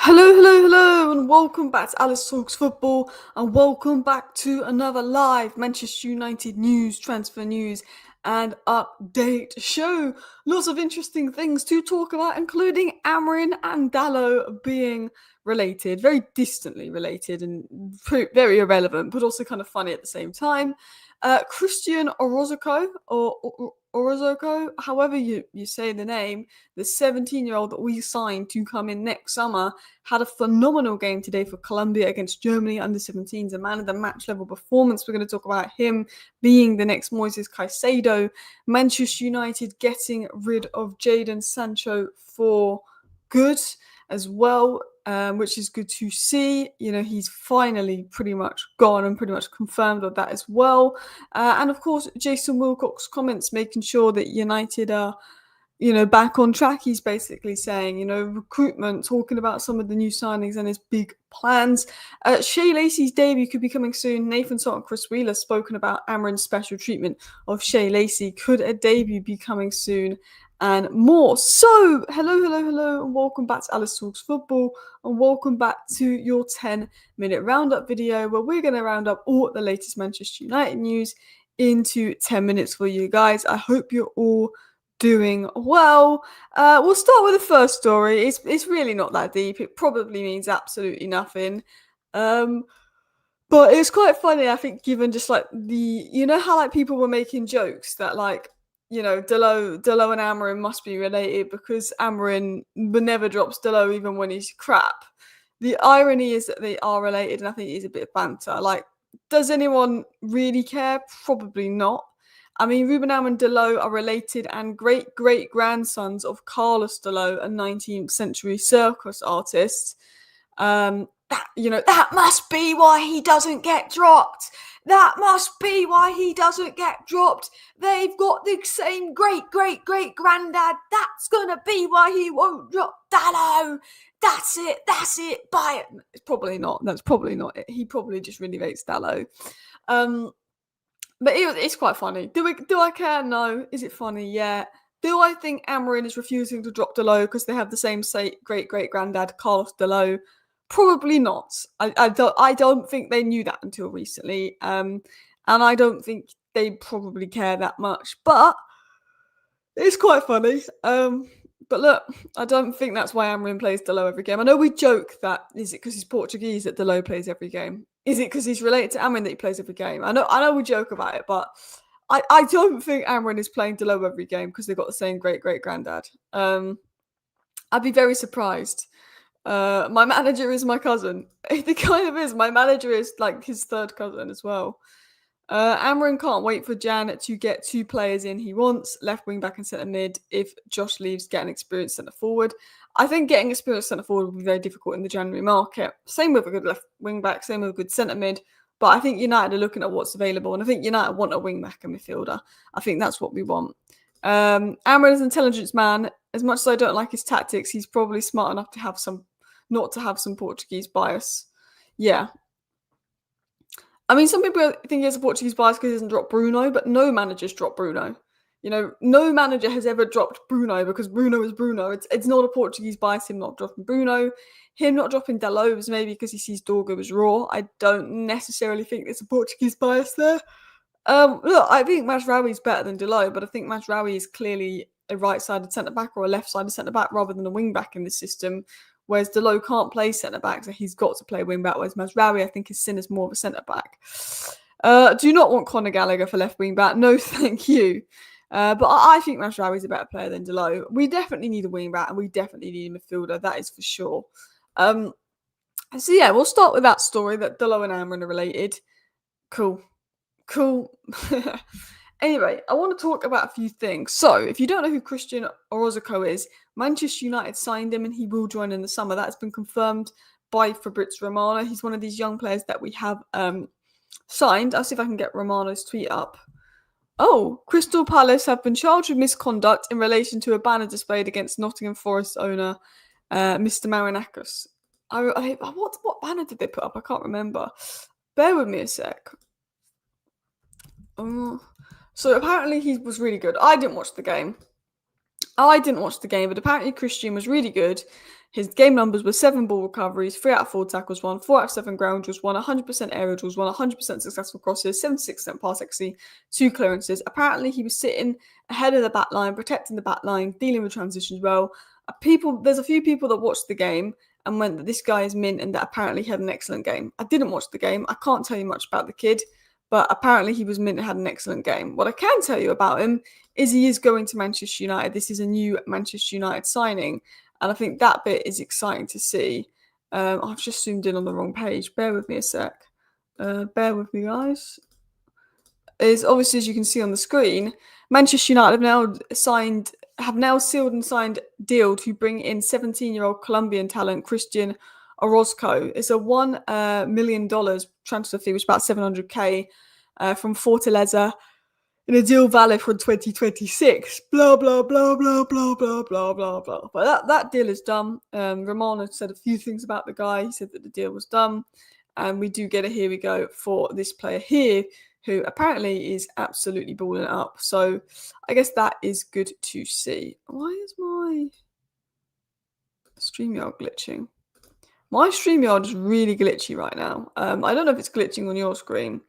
Hello, and welcome back to Alice Talks Football, and welcome back to another live Manchester United news, transfer news, and update show. Lots of interesting things to talk about, including Amorim and Dalot being related, very distantly related, and very irrelevant, but also kind of funny at the same time. Cristian Orozco, or Orozco, however you say the name, the 17-year-old that we signed to come in next summer, had a phenomenal game today for Colombia against Germany under 17s, a man of the match level performance. We're going to talk about him being the next Moises Caicedo. Manchester United getting rid of Jadon Sancho for good as well, which is good to see. You know, he's finally pretty much gone and pretty much confirmed of that as well. And of course, Jason Wilcox comments making sure that United are back on track. He's basically saying, recruitment, talking about some of the new signings and his big plans. Shay Lacy's debut could be coming soon. Nathan Stott and Chris Wheeler spoken about Amorim's special treatment of Shay Lacy. Could a debut be coming soon? And more. So, hello, and welcome back to Alice Talks Football, and welcome back to your 10-minute roundup video, where we're going to round up all the latest Manchester United news into 10 minutes for you guys. I hope you're all doing well. We'll start with the first story. It's really not that deep. It probably means absolutely nothing. But it's quite funny, I think, given just like how like people were making jokes that like, Dalot and Amorim must be related because Amorim never drops Dalot even when he's crap. The irony is that they are related, and I think it is a bit of banter. Like, does anyone really care? Probably not. I mean, Ruben and Dalot are related and great-great-grandsons of Carlos Dalot, a 19th century circus artist. That must be why he doesn't get dropped. That must be why he doesn't get dropped. They've got the same great-great-great-granddad. That's gonna be why he won't drop Dalot. That's it. Buy it. It's probably not. That's probably not it. He probably just really rates Dalot. But it's quite funny. Do I care? No. Is it funny? Yeah. Do I think Amorim is refusing to drop Dalot because they have the same great-great-granddad Carlos Dalot? Probably not. I don't think they knew that until recently. And I don't think they probably care that much. But it's quite funny. But look, I don't think that's why Amorim plays Dalot every game. I know we joke that, is it because he's Portuguese that Dalot plays every game? Is it because he's related to Amorim that he plays every game? I know we joke about it, but I don't think Amorim is playing Dalot every game because they've got the same great-great-granddad. I'd be very surprised. My manager is my cousin. It kind of is. My manager is like his third cousin as well. Amorim can't wait for Jan to get two players in he wants, left wing back and centre mid. If Josh leaves, get an experienced centre forward. I think getting experienced centre forward will be very difficult in the January market. Same with a good left wing back, same with a good centre mid. But I think United are looking at what's available, and I think United want a wing back and midfielder. I think that's what we want. Amorim is an intelligence man. As much as I don't like his tactics, he's probably smart enough to have not to have some Portuguese bias. Yeah. I mean, some people think he has a Portuguese bias because he doesn't drop Bruno, but no manager's dropped Bruno. No manager has ever dropped Bruno because Bruno is Bruno. It's not a Portuguese bias, him not dropping Bruno. Him not dropping Dalot was maybe because he sees Dorgo as raw. I don't necessarily think there's a Portuguese bias there. Look, I think Mazraoui is better than Dalot, but I think Mazraoui is clearly a right-sided centre-back or a left-sided centre-back rather than a wing-back in this system. Whereas Dalot can't play centre-back, so he's got to play wing-back. Whereas Mazraoui, I think, is seen as more of a centre-back. Do not want Conor Gallagher for left wing-back. No, thank you. But I think Mazraoui is a better player than Dalot. We definitely need a wing-back, and we definitely need a midfielder. That is for sure. So yeah, we'll start with that story that Dalot and Amorim are related. Cool. Anyway, I want to talk about a few things. So, if you don't know who Cristian Orozco is, Manchester United signed him and he will join in the summer. That has been confirmed by Fabrizio Romano. He's one of these young players that we have signed. I'll see if I can get Romano's tweet up. Oh, Crystal Palace have been charged with misconduct in relation to a banner displayed against Nottingham Forest owner Mr. Marinakis. What banner did they put up? I can't remember. Bear with me a sec. So apparently he was really good. I didn't watch the game. I didn't watch the game, but apparently Cristian was really good. His game numbers were 7 ball recoveries, 3 out of 4 tackles won, 4 out of 7 ground drills won, 100% aerial drills won, 100% successful crosses, 76% pass accuracy, 2 clearances. Apparently he was sitting ahead of the back line, protecting the back line, dealing with transitions well. There's a few people that watched the game and went that this guy is mint and that apparently he had an excellent game. I didn't watch the game. I can't tell you much about the kid, but apparently he was mint and had an excellent game. What I can tell you about him is he is going to Manchester United. This is a new Manchester United signing, and I think that bit is exciting to see. I've just zoomed in on the wrong page. Bear with me a sec. Bear with me, guys. Is obviously, as you can see on the screen, Manchester United have now sealed and signed deal to bring in 17-year-old Colombian talent Cristian Orozco. It's a $1 million transfer fee, which is about $700K from Fortaleza, in a deal valid for 2026. Blah, blah, blah, blah, blah, blah, blah, blah, blah. But that deal is done. Romano said a few things about the guy. He said that the deal was done. And we do get a here we go for this player here, who apparently is absolutely balling it up. So I guess that is good to see. Why is my StreamYard glitching? My StreamYard is really glitchy right now. I don't know if it's glitching on your screen,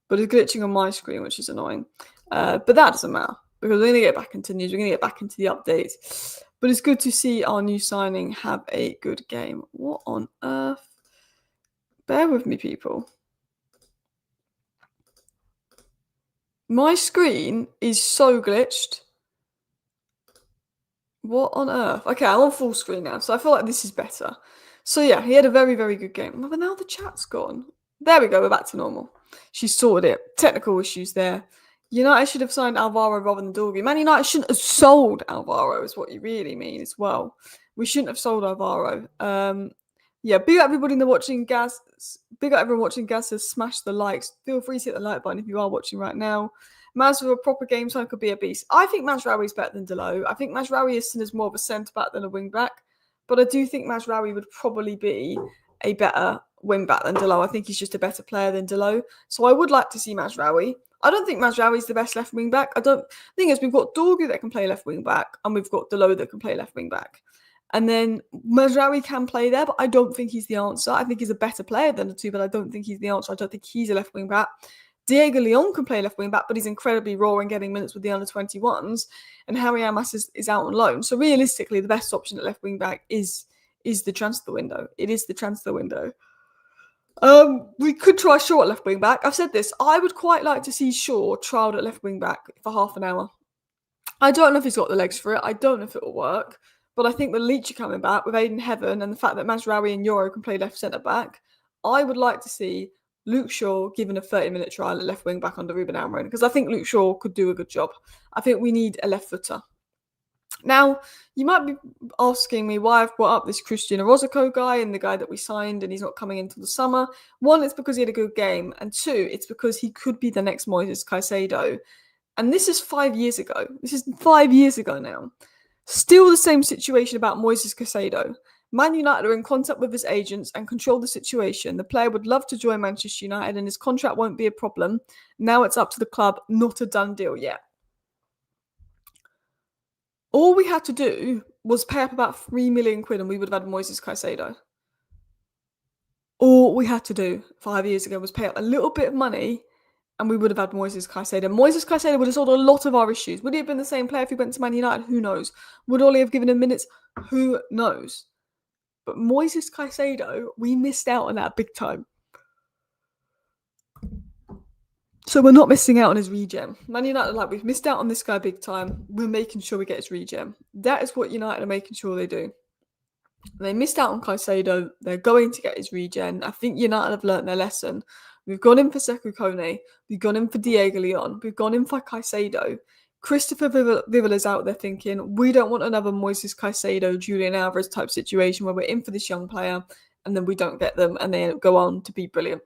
but it's glitching on my screen, which is annoying. But that doesn't matter, because we're going to get back into news. We're going to get back into the updates. But it's good to see our new signing have a good game. What on earth? Bear with me, people. My screen is so glitched. What on earth? Okay, I'm on full screen now, so I feel like this is better. So yeah, he had a very, very good game. But now the chat's gone. There we go, we're back to normal. She sorted it. Technical issues there. United should have signed Alvaro rather than Dorgu. Man United shouldn't have sold Alvaro, is what you really mean as well. We shouldn't have sold Alvaro. Yeah, big up everybody in the watching. Big up everyone watching. Gas has smashed the likes. Feel free to hit the like button if you are watching right now. Maz with a proper game time could be a beast. I think Mazraoui is better than Dalot. I think Mazraoui is seen as more of a centre back than a wing back, but I do think Mazraoui would probably be a better wing back than Dalot. I think he's just a better player than Dalot. So I would like to see Mazraoui. I don't think Mazraoui is the best left wing back. The thing is, we've got Dorgu that can play left wing back, and we've got Dalot that can play left wing back. And then Mazraoui can play there, but I don't think he's the answer. I think he's a better player than the two, but I don't think he's the answer. I don't think he's a left wing back. Diego Leon can play left wing back, but he's incredibly raw and getting minutes with the under-21s. And Harry Amas is out on loan. So realistically, the best option at left wing back is the transfer window. It is the transfer window. We could try Shaw at left wing back. I've said this. I would quite like to see Shaw trialled at left wing back for half an hour. I don't know if he's got the legs for it. I don't know if it will work. But I think with Leach coming back, with Aiden Heaven, and the fact that Mazraoui and Euro can play left centre back, I would like to see Luke Shaw given a 30-minute trial at left wing back under Ruben Amorim, because I think Luke Shaw could do a good job. I think we need a left footer. Now, you might be asking me why I've brought up this Cristian Orozco guy and the guy that we signed and he's not coming until the summer. One, it's because he had a good game. And two, it's because he could be the next Moises Caicedo. And this is 5 years ago. This is 5 years ago now. Still the same situation about Moises Caicedo. Man United are in contact with his agents and control the situation. The player would love to join Manchester United and his contract won't be a problem. Now it's up to the club, not a done deal yet. All we had to do was pay up about 3 million quid and we would have had Moises Caicedo. All we had to do 5 years ago was pay up a little bit of money and we would have had Moises Caicedo. Moises Caicedo would have solved a lot of our issues. Would he have been the same player if he went to Man United? Who knows? Would Ollie have given him minutes? Who knows? But Moises Caicedo, we missed out on that big time. So we're not missing out on his regen. Man United, we've missed out on this guy big time. We're making sure we get his regen. That is what United are making sure they do. They missed out on Caicedo. They're going to get his regen. I think United have learnt their lesson. We've gone in for Sekou Kone. We've gone in for Diego Leon. We've gone in for Caicedo. Christopher Vivel is out there thinking, we don't want another Moises Caicedo, Julian Alvarez type situation where we're in for this young player and then we don't get them and they go on to be brilliant.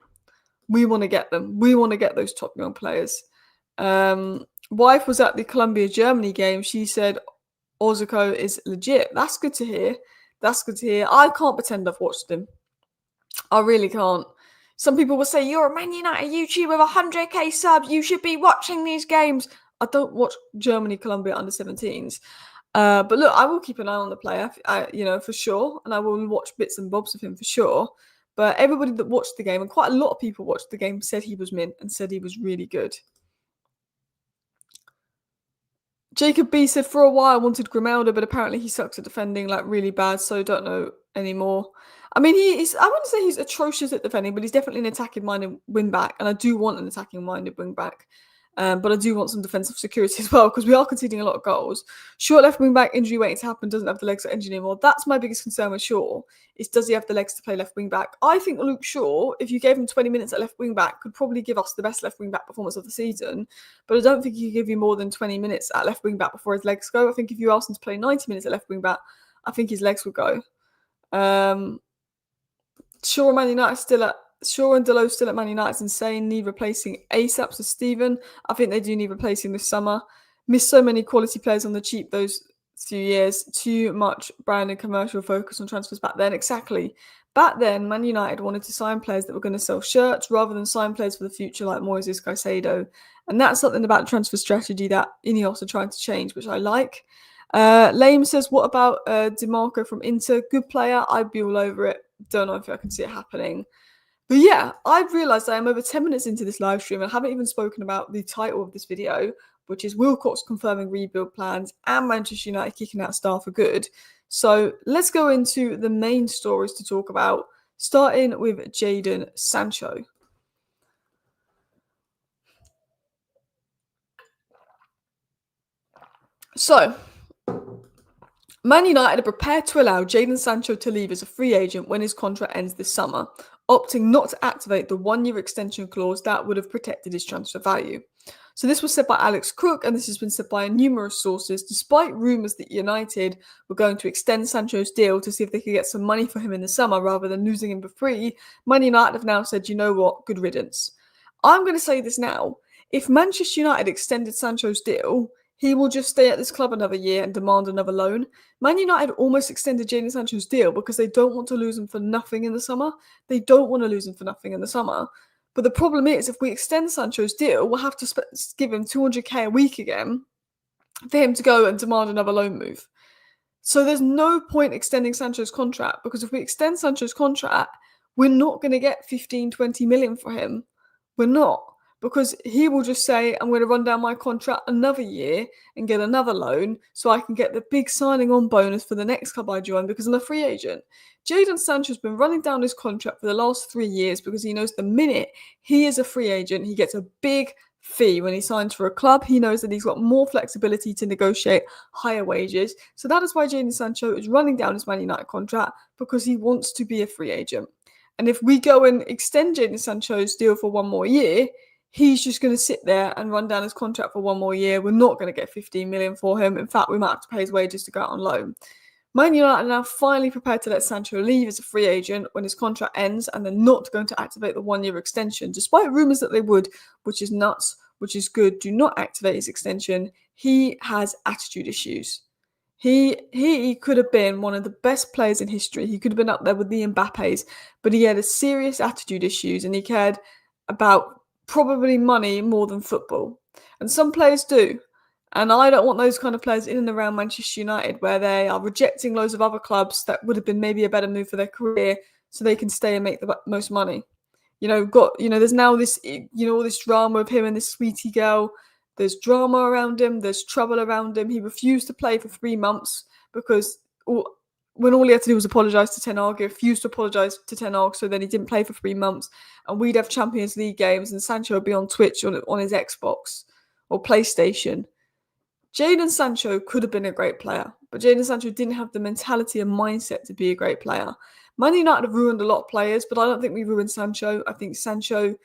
We want to get them. We want to get those top young players. Wife was at the Colombia-Germany game. She said Orozco is legit. That's good to hear. That's good to hear. I can't pretend I've watched him. I really can't. Some people will say, you're a Man United YouTuber with 100k subs. You should be watching these games. I don't watch Germany-Colombia under-17s. But look, I will keep an eye on the player, for sure, and I will watch bits and bobs of him for sure. But everybody that watched the game, and quite a lot of people watched the game, said he was mint and said he was really good. Jacob B said, for a while I wanted Grimaldo, but apparently he sucks at defending like really bad, so don't know anymore. I mean, I wouldn't say he's atrocious at defending, but he's definitely an attacking-minded wing-back, and I do want an attacking-minded wing-back. But I do want some defensive security as well, because we are conceding a lot of goals. Short left wing-back, injury waiting to happen, doesn't have the legs to engine anymore. That's my biggest concern with Shaw, is does he have the legs to play left wing-back? I think Luke Shaw, if you gave him 20 minutes at left wing-back, could probably give us the best left wing-back performance of the season. But I don't think he could give you more than 20 minutes at left wing-back before his legs go. I think if you asked him to play 90 minutes at left wing-back, I think his legs would go. Shaw and Dalot still at Man United is insane. Need replacing ASAP. So Stephen, I think they do need replacing this summer. Missed so many quality players on the cheap those few years. Too much brand and commercial focus on transfers back then. Exactly. Back then, Man United wanted to sign players that were going to sell shirts rather than sign players for the future like Moises Caicedo. And that's something about the transfer strategy that Ineos are trying to change, which I like. Lame says, what about DiMarco from Inter? Good player. I'd be all over it. Don't know if I can see it happening. But yeah, I've realised I am over 10 minutes into this live stream and I haven't even spoken about the title of this video, which is Wilcox confirming rebuild plans and Manchester United kicking out Star for good. So let's go into the main stories to talk about, starting with Jadon Sancho. So, Man United are prepared to allow Jadon Sancho to leave as a free agent when his contract ends this summer, opting not to activate the one-year extension clause that would have protected his transfer value. So this was said by Alex Crook, and this has been said by numerous sources, despite rumours that United were going to extend Sancho's deal to see if they could get some money for him in the summer rather than losing him for free. Man United have now said, you know what, good riddance. I'm going to say this now. If Manchester United extended Sancho's deal, he will just stay at this club another year and demand another loan. Man United almost extended Jadon Sancho's deal because they don't want to lose him for nothing in the summer. They don't want to lose him for nothing in the summer. But the problem is, if we extend Sancho's deal, we'll have to give him 200k a week again for him to go and demand another loan move. So there's no point extending Sancho's contract, because if we extend Sancho's contract, we're not going to get 15, 20 million for him. We're not. Because he will just say, I'm going to run down my contract another year and get another loan so I can get the big signing on bonus for the next club I join because I'm a free agent. Jadon Sancho's been running down his contract for the last 3 years because he knows the minute he is a free agent, he gets a big fee when he signs for a club. He knows that he's got more flexibility to negotiate higher wages. So that is why Jadon Sancho is running down his Man United contract, because he wants to be a free agent. And if we go and extend Jadon Sancho's deal for 1 more year, he's just going to sit there and run down his contract for 1 more year. We're not going to get 15 million for him. In fact, we might have to pay his wages to go out on loan. Man United are now finally prepared to let Sancho leave as a free agent when his contract ends, and they're not going to activate the 1-year extension, despite rumours that they would, which is nuts, which is good. Do not activate his extension. He has attitude issues. He could have been one of the best players in history. He could have been up there with the Mbappes, but he had a serious attitude issues, and he cared about probably money more than football. And some players do. And I don't want those kind of players in and around Manchester United, where they are rejecting loads of other clubs that would have been maybe a better move for their career so they can stay and make the most money. There's now this, all this drama of him and this sweetie girl. There's drama around him. There's trouble around him. He refused to play for 3 months because when all he had to do was apologise to Ten Hag, he refused to apologise to Ten Hag, so then he didn't play for 3 months. And we'd have Champions League games and Sancho would be on Twitch on his Xbox or PlayStation. Jadon Sancho could have been a great player, but Jadon Sancho didn't have the mentality and mindset to be a great player. Man United have ruined a lot of players, but I don't think we ruined Sancho. I think Sancho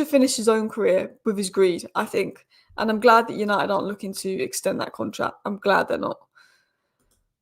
finished his own career with his greed, I think. And I'm glad that United aren't looking to extend that contract. I'm glad they're not.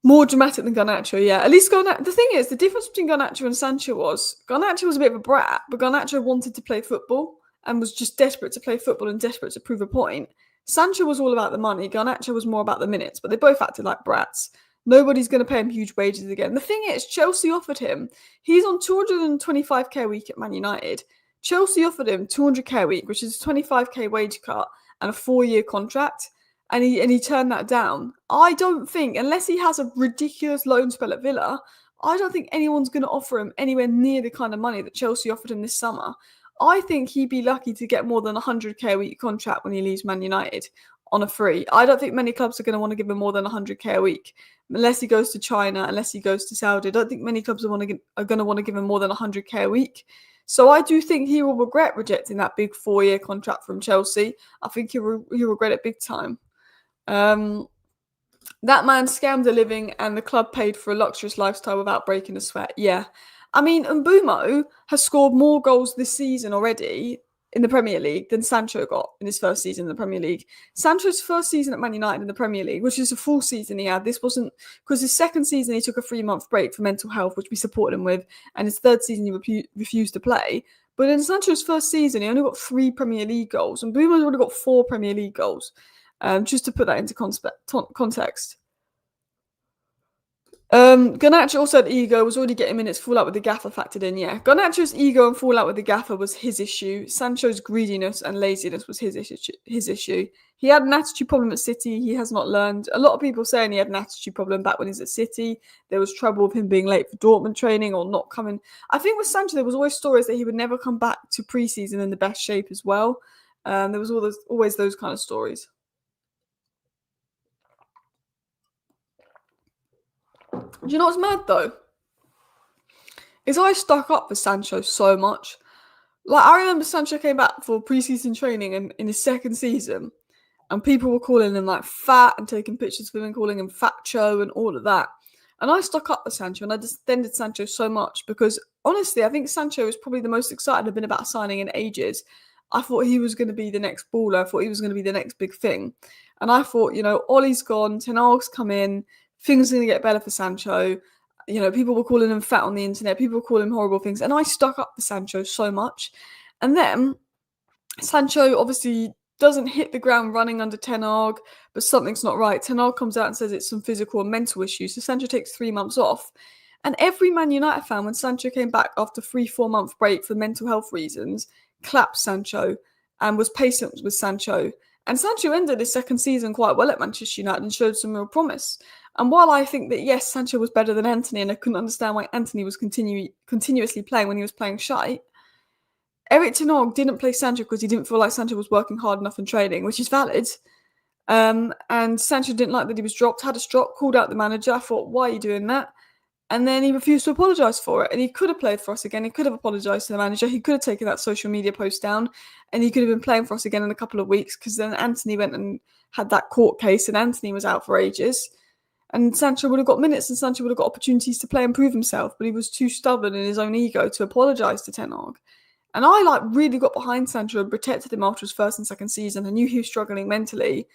More dramatic than Garnacho, yeah. At least Garnacho. The thing is, the difference between Garnacho and Sancho was Garnacho was a bit of a brat, but Garnacho wanted to play football and was just desperate to play football and desperate to prove a point. Sancho was all about the money. Garnacho was more about the minutes, but they both acted like brats. Nobody's going to pay him huge wages again. The thing is, Chelsea offered him. He's on 225k a week at Man United. Chelsea offered him 200k a week, which is a 25k wage cut and a 4-year contract. and he turned that down. I don't think, unless he has a ridiculous loan spell at Villa, I don't think anyone's going to offer him anywhere near the kind of money that Chelsea offered him this summer. I think he'd be lucky to get more than 100k a week contract when he leaves Man United on a free. I don't think many clubs are going to want to give him more than 100k a week, unless he goes to China, unless he goes to Saudi. I don't think many clubs are going to want to give him more than 100k a week. So I do think he will regret rejecting that big 4-year contract from Chelsea. I think he'll regret it big time. That man scammed a living and the club paid for a luxurious lifestyle without breaking a sweat. Yeah. I mean, Mbeumo has scored more goals this season already in the Premier League than Sancho got in his first season in the Premier League. Sancho's first season at Man United in the Premier League, which is a full season he had, this wasn't, because his second season he took a 3-month break for mental health, which we supported him with, and his third season he refused to play. But in Sancho's first season, he only got 3 Premier League goals, and Mbeumo's already got 4 Premier League goals. Just to put that into context. Garnacho also had ego, was already getting minutes, fallout with the gaffer factored in, yeah. Garnacho's ego and fallout with the gaffer was his issue. Sancho's greediness and laziness was his issue. He had an attitude problem at City, he has not learned. A lot of people saying he had an attitude problem back when he was at City. There was trouble with him being late for Dortmund training or not coming. I think with Sancho, there was always stories that he would never come back to pre-season in the best shape as well. There was always those kind of stories. Do you know what's mad though? Is I stuck up for Sancho so much. Like, I remember Sancho came back for pre-season training in his second season, and people were calling him like fat and taking pictures of him and calling him Fatcho and all of that. And I stuck up for Sancho and I defended Sancho so much because honestly, I think Sancho was probably the most excited I've been about signing in ages. I thought he was going to be the next baller. I thought he was going to be the next big thing. And I thought, Ollie's gone, Ten Hag's come in, things are going to get better for Sancho. People were calling him fat on the internet. People were calling him horrible things. And I stuck up for Sancho so much. And then Sancho obviously doesn't hit the ground running under Ten Hag, but something's not right. Ten Hag comes out and says it's some physical and mental issues. So Sancho takes 3 months off. And every Man United fan, when Sancho came back after 3-4 month break for mental health reasons, clapped Sancho and was patient with Sancho. And Sancho ended his second season quite well at Manchester United and showed some real promise. And while I think that, yes, Sancho was better than Antony, and I couldn't understand why Antony was continuously playing when he was playing shite, Erik ten Hag didn't play Sancho because he didn't feel like Sancho was working hard enough in training, which is valid. And Sancho didn't like that he was dropped, had a drop, called out the manager. I thought, why are you doing that? And then he refused to apologise for it. And he could have played for us again. He could have apologised to the manager. He could have taken that social media post down. And he could have been playing for us again in a couple of weeks, because then Antony went and had that court case and Antony was out for ages. And Sancho would have got minutes and Sancho would have got opportunities to play and prove himself. But he was too stubborn in his own ego to apologise to Ten Hag. And I really got behind Sancho and protected him after his first and second season. I knew he was struggling mentally.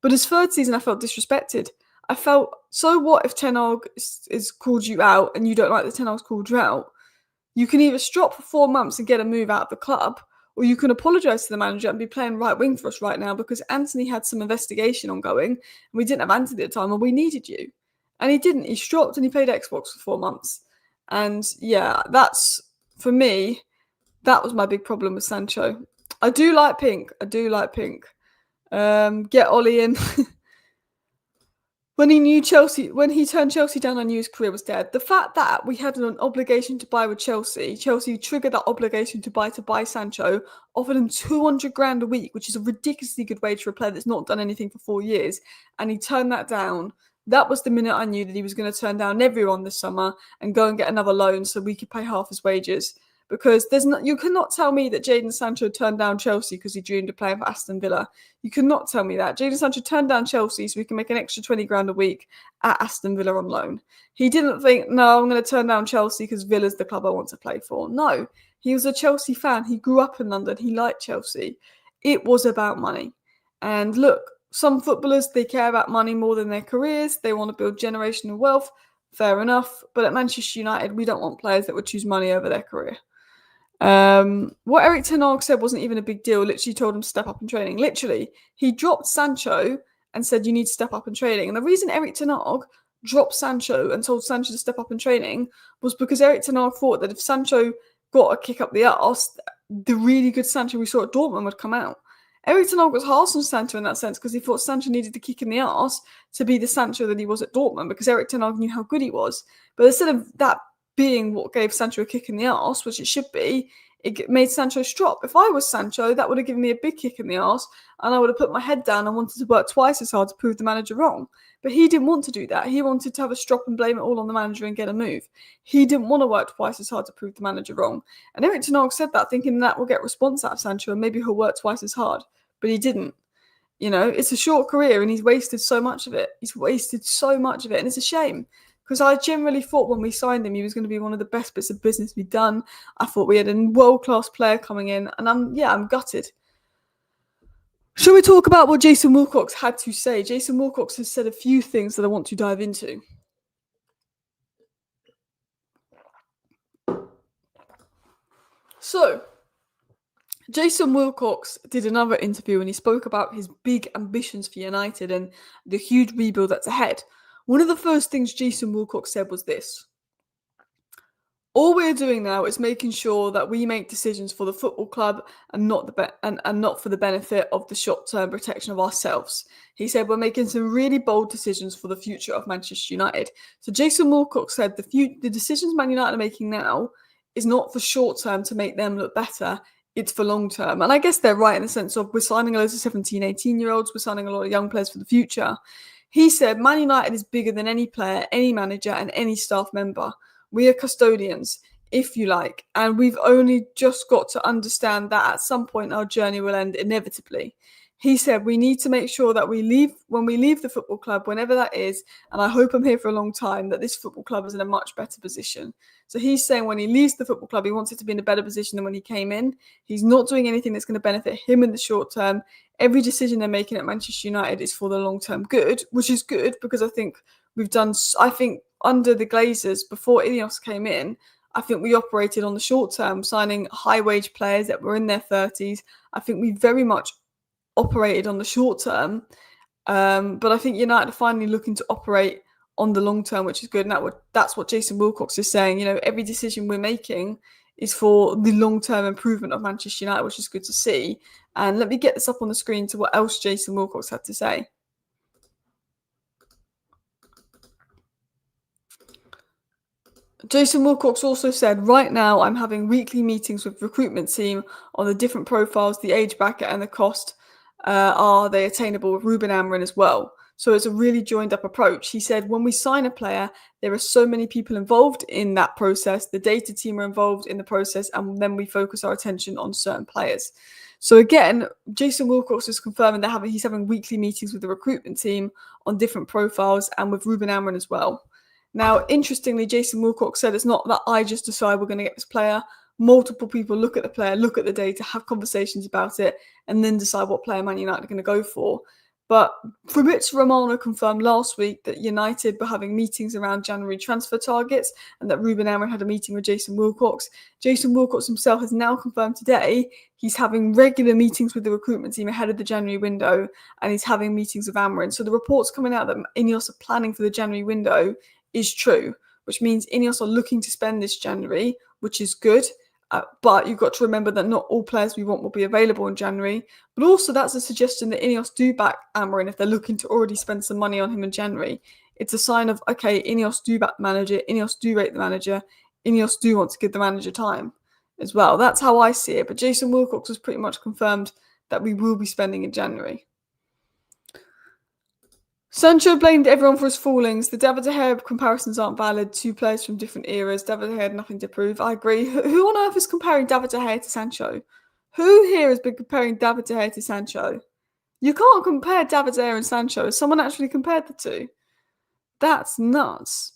But his third season, I felt disrespected. I felt, so what if Ten Hag is called you out and you don't like that Ten Hag's called you out? You can either stop for 4 months and get a move out of the club, or you can apologise to the manager and be playing right wing for us right now, because Antony had some investigation ongoing and we didn't have Antony at the time and we needed you. And he didn't. He dropped and he played Xbox for 4 months. And yeah, that's, for me, that was my big problem with Sancho. I do like pink. Get Ollie in. When he turned Chelsea down, I knew his career was dead. The fact that we had an obligation to buy with Chelsea triggered that obligation to buy Sancho, offered him 200 grand a week, which is a ridiculously good wage for a player that's not done anything for 4 years, and he turned that down. That was the minute I knew that he was going to turn down everyone this summer and go and get another loan so we could pay half his wages. Because you cannot tell me that Jadon Sancho turned down Chelsea because he dreamed of playing for Aston Villa. You cannot tell me that. Jadon Sancho turned down Chelsea so we can make an extra 20 grand a week at Aston Villa on loan. He didn't think, no, I'm going to turn down Chelsea because Villa's the club I want to play for. No, he was a Chelsea fan. He grew up in London. He liked Chelsea. It was about money. And look, some footballers, they care about money more than their careers. They want to build generational wealth. Fair enough. But at Manchester United, we don't want players that would choose money over their career. What Erik ten Hag said wasn't even a big deal. Literally told him to step up in training. Literally, he dropped Sancho and said, you need to step up in training. And the reason Erik ten Hag dropped Sancho and told Sancho to step up in training was because Erik ten Hag thought that if Sancho got a kick up the arse, the really good Sancho we saw at Dortmund would come out. Erik ten Hag was harsh on Sancho in that sense because he thought Sancho needed the kick in the arse to be the Sancho that he was at Dortmund because Erik ten Hag knew how good he was. But instead of that being what gave Sancho a kick in the arse, which it should be, it made Sancho drop. If I was Sancho, that would have given me a big kick in the arse and I would have put my head down and wanted to work twice as hard to prove the manager wrong. But he didn't want to do that. He wanted to have a strop and blame it all on the manager and get a move. He didn't want to work twice as hard to prove the manager wrong. And Erik ten Hag said that thinking that will get response out of Sancho and maybe he'll work twice as hard. But he didn't. It's a short career and he's wasted so much of it. And it's a shame. Because I generally thought when we signed him, he was going to be one of the best bits of business we'd done. I thought we had a world-class player coming in, and I'm gutted. Shall we talk about what Jason Wilcox had to say? Jason Wilcox has said a few things that I want to dive into. So, Jason Wilcox did another interview and he spoke about his big ambitions for United and the huge rebuild that's ahead. One of the first things Jason Wilcox said was this: all we're doing now is making sure that we make decisions for the football club and not for the benefit of the short-term protection of ourselves. He said we're making some really bold decisions for the future of Manchester United. So Jason Wilcox said the decisions Man United are making now is not for short-term to make them look better. It's for long-term. And I guess they're right in the sense of we're signing a lot of 17, 18-year-olds. We're signing a lot of young players for the future. He said Man United is bigger than any player, any manager, and any staff member. We are custodians, if you like, and we've only just got to understand that at some point our journey will end inevitably. He said we need to make sure that when we leave the football club, whenever that is, and I hope I'm here for a long time, that this football club is in a much better position. So he's saying when he leaves the football club, he wants it to be in a better position than when he came in. He's not doing anything that's going to benefit him in the short term. Every decision they're making at Manchester United is for the long-term good, which is good because I think under the Glazers, before Ineos came in, I think we operated on the short term, signing high-wage players that were in their 30s. I think we very much operated on the short term, but I think United are finally looking to operate on the long term, which is good. And that's what Jason Wilcox is saying. Every decision we're making is for the long-term improvement of Manchester United, which is good to see. And let me get this up on the screen to what else Jason Wilcox had to say. Jason Wilcox also said, right now I'm having weekly meetings with recruitment team on the different profiles, the age bracket and the cost. Are they attainable with Ruben Amorim as well? So it's a really joined up approach. He said, when we sign a player, there are so many people involved in that process. The data team are involved in the process, and then we focus our attention on certain players. So again, Jason Wilcox is confirming that he's having weekly meetings with the recruitment team on different profiles and with Ruben Amorim as well. Now, interestingly, Jason Wilcox said it's not that I just decide we're going to get this player. Multiple people look at the player, look at the data, have conversations about it, and then decide what player Man United are going to go for. But Fabrizio Romano confirmed last week that United were having meetings around January transfer targets and that Ruben Amorim had a meeting with Jason Wilcox. Jason Wilcox himself has now confirmed today he's having regular meetings with the recruitment team ahead of the January window, and he's having meetings with Amorim. So the reports coming out that Ineos are planning for the January window is true, which means Ineos are looking to spend this January, which is good. But you've got to remember that not all players we want will be available in January. But also that's a suggestion that Ineos do back Amorim if they're looking to already spend some money on him in January. It's a sign of, okay, Ineos do back the manager, Ineos do rate the manager, Ineos do want to give the manager time as well. That's how I see it. But Jason Wilcox has pretty much confirmed that we will be spending in January. Sancho blamed everyone for his fallings. The David De Gea comparisons aren't valid. Two players from different eras. David De Gea had nothing to prove. I agree. Who on earth is comparing David De Gea to Sancho? Who here has been comparing David De Gea to Sancho? You can't compare David De Gea and Sancho. Has someone actually compared the two? That's nuts.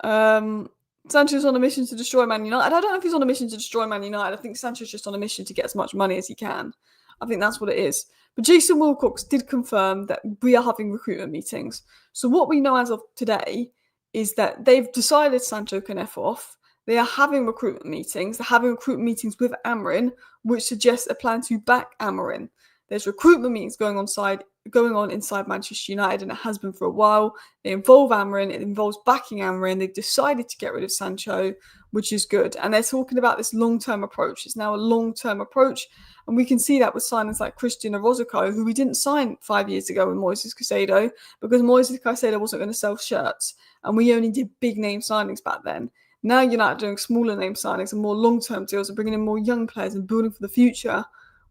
Sancho's on a mission to destroy Man United. I don't know if he's on a mission to destroy Man United. I think Sancho's just on a mission to get as much money as he can. I think that's what it is. But Jason Wilcox did confirm that we are having recruitment meetings. So what we know as of today is that they've decided Sancho can F off. They are having recruitment meetings. They're having recruitment meetings with Amorim, which suggests a plan to back Amorim. There's recruitment meetings going on inside Manchester United, and it has been for a while. They involve Amorim. It involves backing Amorim. They've decided to get rid of Sancho, which is good. And they're talking about this long-term approach. It's now a long-term approach. And we can see that with signings like Cristian Orozco, who we didn't sign 5 years ago with Moises Caicedo, because Moises Caicedo wasn't going to sell shirts. And we only did big name signings back then. Now United are doing smaller name signings and more long-term deals and bringing in more young players and building for the future,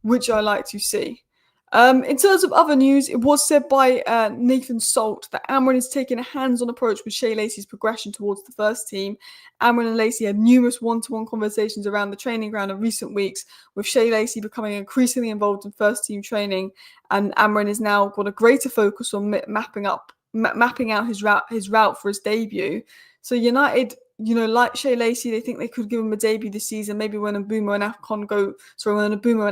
which I like to see. In terms of other news, it was said by Nathan Salt that Amorim is taking a hands-on approach with Shay Lacy's progression towards the first team. Amorim and Lacy had numerous one-to-one conversations around the training ground in recent weeks, with Shay Lacy becoming increasingly involved in first-team training, and Amorim has now got a greater focus on mapping out his route for his debut. So United, like Shay Lacy, they think they could give him a debut this season. Maybe when Mbeumo and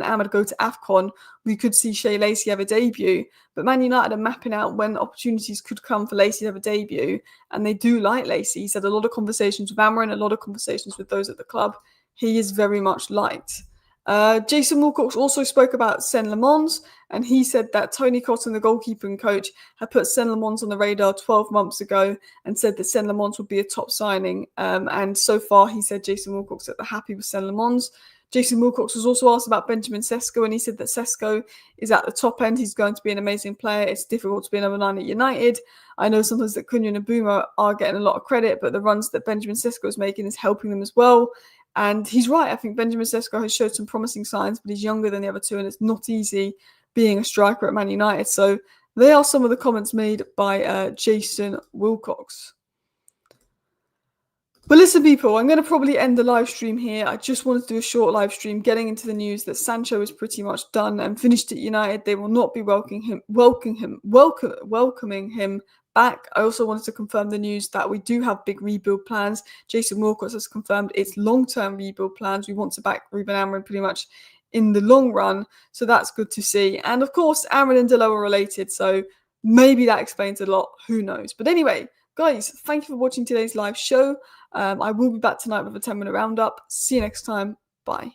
Ahmed go to AFCON, we could see Shay Lacy have a debut. But Man United are mapping out when opportunities could come for Lacy to have a debut, and they do like Lacy. He's had a lot of conversations with Amorim, a lot of conversations with those at the club. He is very much liked. Jason Wilcox also spoke about Sen Lemons, and he said that Tony Cotton, the goalkeeping coach, had put Sen Lemons on the radar 12 months ago and said that Sen Lemons would be a top signing. And so far, he said Jason Wilcox that they're happy with Sen Lemons. Jason Wilcox was also asked about Benjamin Sesko, and he said that Sesko is at the top end. He's going to be an amazing player. It's difficult to be number 9 at United. I know sometimes that Cunha and Mbeumo are getting a lot of credit, but the runs that Benjamin Sesko is making is helping them as well. And he's right. I think Benjamin Sesko has showed some promising signs, but he's younger than the other two, and it's not easy being a striker at Man United. So they are some of the comments made by Jason Wilcox. But listen, people, I'm going to probably end the live stream here. I just wanted to do a short live stream getting into the news that Sancho is pretty much done and finished at United. They will not be welcoming him back. I also wanted to confirm the news that we do have big rebuild plans. Jason Wilcox has confirmed it's long-term rebuild plans. We want to back Ruben Amorim pretty much in the long run. So that's good to see. And of course, Amorim and Dalot are related. So maybe that explains a lot. Who knows? But anyway, guys, thank you for watching today's live show. I will be back tonight with a 10-minute roundup. See you next time. Bye.